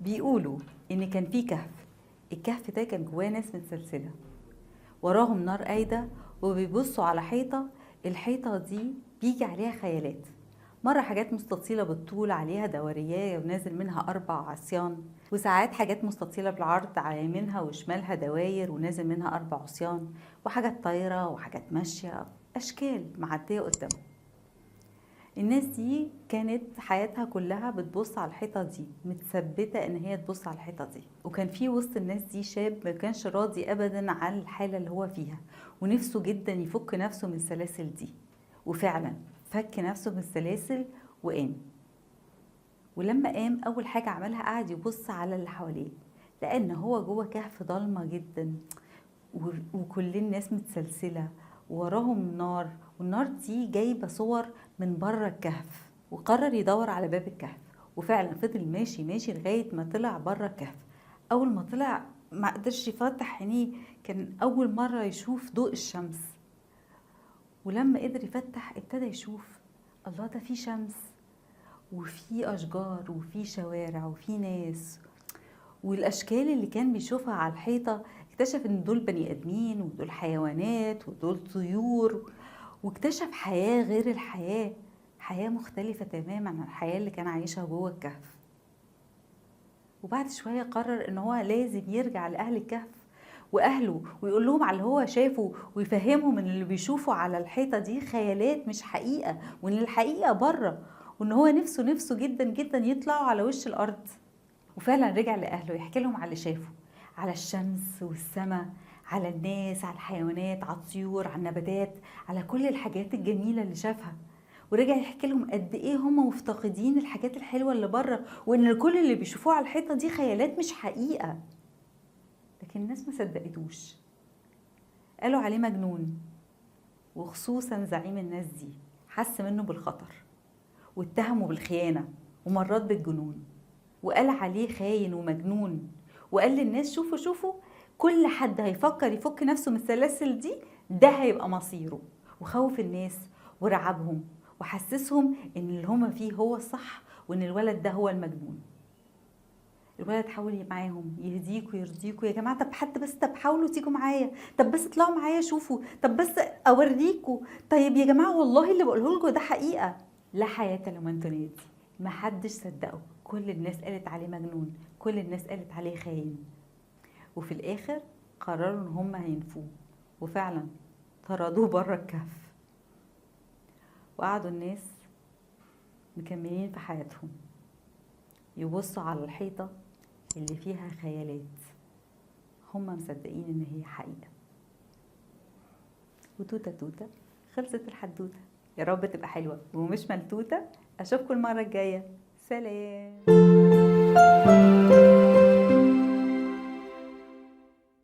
بيقولوا ان كان في كهف. الكهف ده كان جواه ناس متسلسله، وراهم نار قايده، وبيبصوا على حيطه. الحيطه دي بيجي عليها خيالات، مرة حاجات مستطيلة بالطول عليها دورية ونازل منها 4 عصيان، وساعات حاجات مستطيلة بالعرض على يمينها وشمالها دواير ونازل منها 4 عصيان، وحاجات طايرة وحاجات ماشية، أشكال معدية قدامهم. الناس دي كانت حياتها كلها بتبص على الحيطة دي، متثبتة ان هي تبص على الحيطة دي. وكان في وسط الناس دي شاب ما كانش راضي ابدا عن الحالة اللي هو فيها، ونفسه جدا يفك نفسه من السلاسل دي. وفعلا فك نفسه من السلاسل وقام. ولما قام اول حاجة عملها قعد يبص على اللي حواليه، لان هو جوه كهف ضلمة جدا، وكل الناس متسلسلة وراهم نار، والنار دي جايبة صور من بره الكهف. وقرر يدور على باب الكهف، وفعلا فضل ماشي ماشي لغاية ما طلع بره الكهف. أول ما طلع ما قدرش يفتح عينيه، كان أول مرة يشوف ضوء الشمس. ولما قدر يفتح ابتدى يشوف، الله، ده في شمس وفي أشجار وفي شوارع وفي ناس. والاشكال اللي كان بيشوفها على الحيطه اكتشف ان دول بني ادمين ودول حيوانات ودول طيور، واكتشف حياه غير الحياه، حياه مختلفه تماما عن الحياه اللي كان عايشها جوه الكهف. وبعد شويه قرر ان هو لازم يرجع لاهل الكهف واهله ويقول لهم على اللي هو شافه، ويفهمهم ان اللي بيشوفوا على الحيطه دي خيالات مش حقيقه، وان الحقيقه بره، وان هو نفسه جدا جدا يطلعوا على وش الارض. وفعلا رجع لأهله يحكي لهم على اللي شافه، على الشمس والسماء، على الناس، على الحيوانات، على الطيور، على النباتات، على كل الحاجات الجميلة اللي شافها. ورجع يحكي لهم قد ايه هم مفتقدين الحاجات الحلوة اللي بره، وان كل اللي بيشوفوه على الحيطة دي خيالات مش حقيقة. لكن الناس ما صدقتوش، قالوا عليه مجنون. وخصوصا زعيم الناس دي حس منه بالخطر، واتهمه بالخيانة ومرات بالجنون، وقال عليه خاين ومجنون. وقال للناس شوفوا شوفوا، كل حد هيفكر يفك نفسه من السلاسل دي ده هيبقى مصيره. وخوف الناس ورعبهم، وحسسهم ان اللي هما فيه هو الصح، وان الولد ده هو المجنون. الولد حاول معاهم يهديكوا يرضيكوا، يا جماعه طب حتى بس، طب حاولوا تيجوا معايا، طب بس اطلعوا معايا شوفوا، طب بس اوريكوا، طيب يا جماعه والله اللي بقوله لكم ده حقيقه. لا حياه لمن تنادي. ما حدش صدقه، كل الناس قالت عليه مجنون، كل الناس قالت عليه خاين. وفي الاخر قرروا ان هم هينفوه، وفعلا طردوه بره الكهف. وقعدوا الناس مكملين في حياتهم يبصوا على الحيطة اللي فيها خيالات، هم مصدقين ان هي حقيقة. وتوتة توتة خلصت الحدوتة. يا رب تبقى حلوة ومش ملتوتة. اشوفكم المرة الجاية، سلام.